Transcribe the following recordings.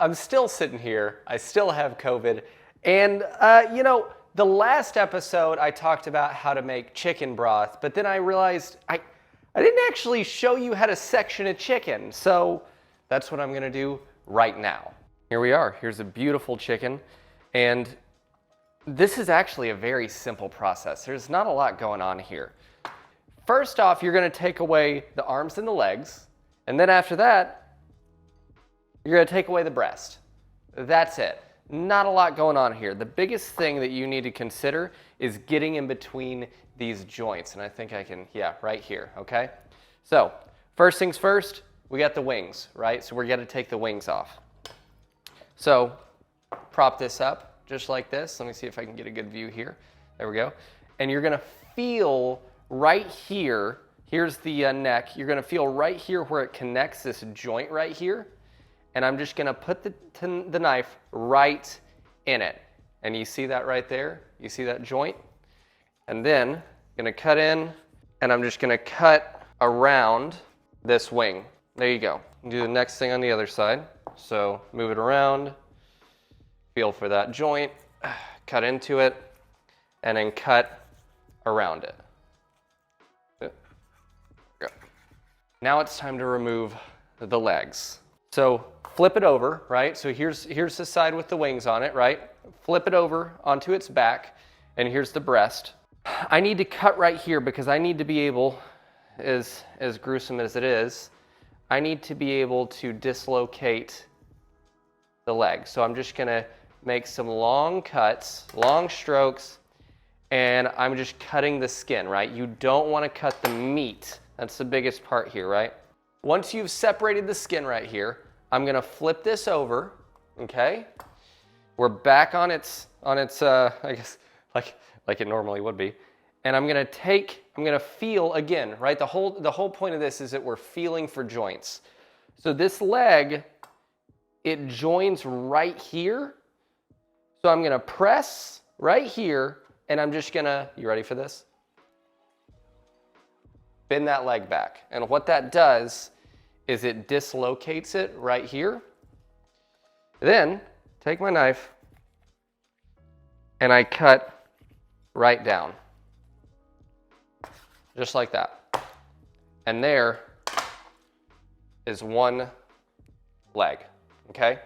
I'm still sitting here. I still have COVID. And, the last episode I talked about how to make chicken broth, but then I realized I didn't actually show you how to section a chicken. So that's what I'm going to do right now. Here we are. Here's a beautiful chicken. And this is actually a very simple process. There's not a lot going on here. First off, you're going to take away the arms and the legs. And then after that, you're going to take away the breast. That's it. Not a lot going on here. The biggest thing that you need to consider is getting in between these joints. And I think I can, right here, okay? So, first things first, we got the wings, right? So we're going to take the wings off. So, prop this up just like this. Let me see if I can get a good view here. There we go. And you're going to feel right here, here's the neck, you're going to feel right here where it connects this joint right here. And I'm just going to put the knife right in it. And you see that right there? You see that joint? And then I'm going to cut in, and I'm just going to cut around this wing. There you go. Do the next thing on the other side. So move it around, feel for that joint, cut into it, and then cut around it. Go. Now it's time to remove the legs. So flip it over, right? So here's the side with the wings on it, right? Flip it over onto its back, and here's the breast. I need to cut right here because I need to be able, as gruesome as it is, I need to be able to dislocate the leg. So I'm just gonna make some long cuts, long strokes, and I'm just cutting the skin, right? You don't wanna cut the meat. That's the biggest part here, right? Once you've separated the skin right here, I'm gonna flip this over, okay? We're back on its I guess, like it normally would be. And I'm gonna feel again, right? The whole point of this is that we're feeling for joints. So this leg, it joins right here. So I'm gonna press right here, and I'm just gonna, you ready for this? Bend that leg back. And what that does is it dislocates it right here. Then take my knife and I cut right down. Just like that. And there is one leg, okay?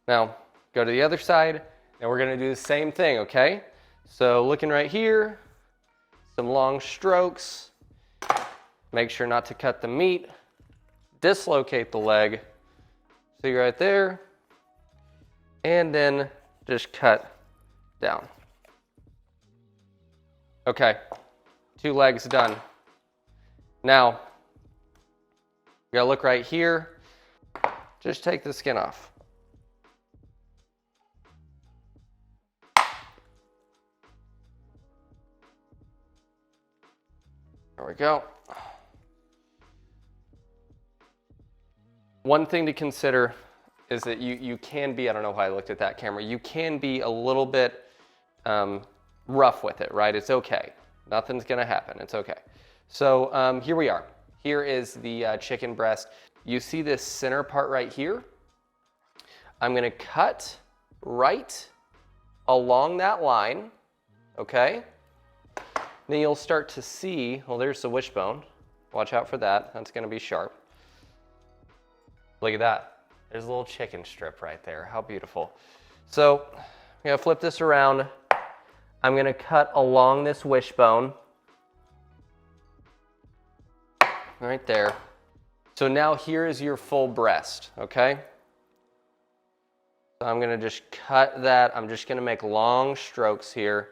Now, go to the other side, and we're gonna do the same thing, okay? So looking right here, some long strokes. Make sure not to cut the meat. Dislocate the leg. See right there. And then just cut down. Okay, 2 legs done. Now, you gotta look right here. Just take the skin off. There we go. One thing to consider is that you can be, I don't know why I looked at that camera, you can be a little bit rough with it, right? It's okay. Nothing's gonna happen, it's okay. So here we are. Here is the chicken breast. You see this center part right here? I'm gonna cut right along that line, okay? Then you'll start to see, well, there's the wishbone. Watch out for that, that's gonna be sharp. Look at that. There's a little chicken strip right there. How beautiful. So I'm gonna flip this around. I'm gonna cut along this wishbone. Right there. So now here is your full breast, okay? So I'm gonna just cut that. I'm just gonna make long strokes here.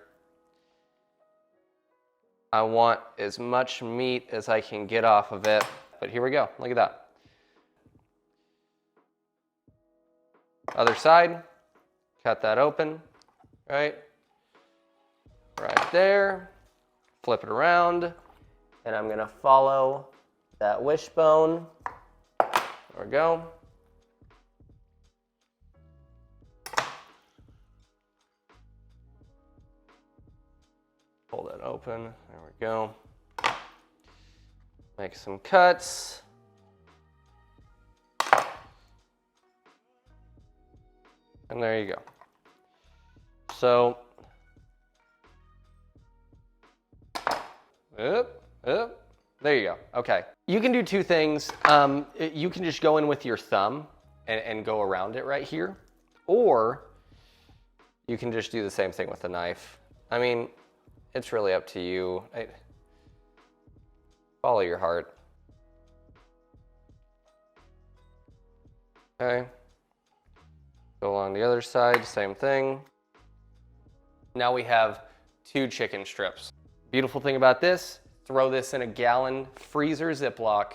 I want as much meat as I can get off of it. But here we go, look at that. Other side, cut that open, right? Right there, flip it around, and I'm gonna follow that wishbone. There we go. Pull that open, there we go. Make some cuts. And there you go. So, there you go. Okay. You can do two things. You can just go in with your thumb and go around it right here. Or you can just do the same thing with the knife. I mean, it's really up to you. Follow your heart. Okay. Go along the other side, same thing. Now we have 2 chicken strips. Beautiful thing about this, throw this in a gallon freezer Ziploc.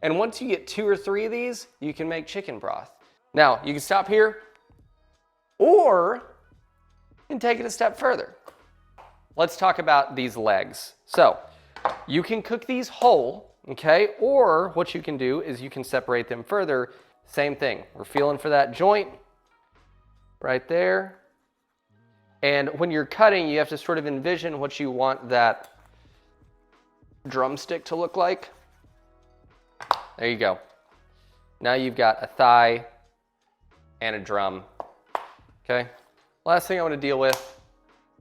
And once you get 2 or 3 of these, you can make chicken broth. Now, you can stop here, or you can take it a step further. Let's talk about these legs. So, you can cook these whole, okay? Or what you can do is you can separate them further. Same thing. We're feeling for that joint right there. And when you're cutting, you have to sort of envision what you want that drumstick to look like. There you go. Now you've got a thigh and a drum. Okay. Last thing I want to deal with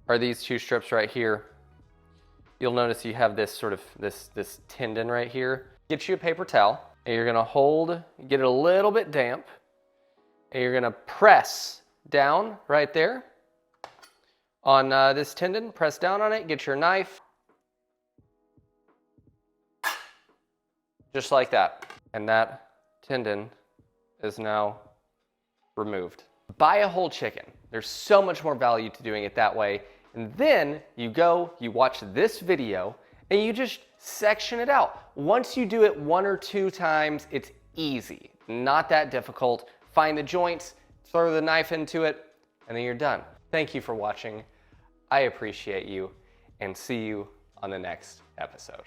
are these 2 strips right here. You'll notice you have this sort of this tendon right here. Get you a paper towel, and you're gonna get it a little bit damp, and you're gonna press down right there on this tendon. Press down on it, get your knife. Just like that. And that tendon is now removed. Buy a whole chicken. There's so much more value to doing it that way. And then you watch this video, and you just section it out. Once you do it 1 or 2 times, it's easy. Not that difficult. Find the joints, throw the knife into it, and then you're done. Thank you for watching. I appreciate you, and see you on the next episode.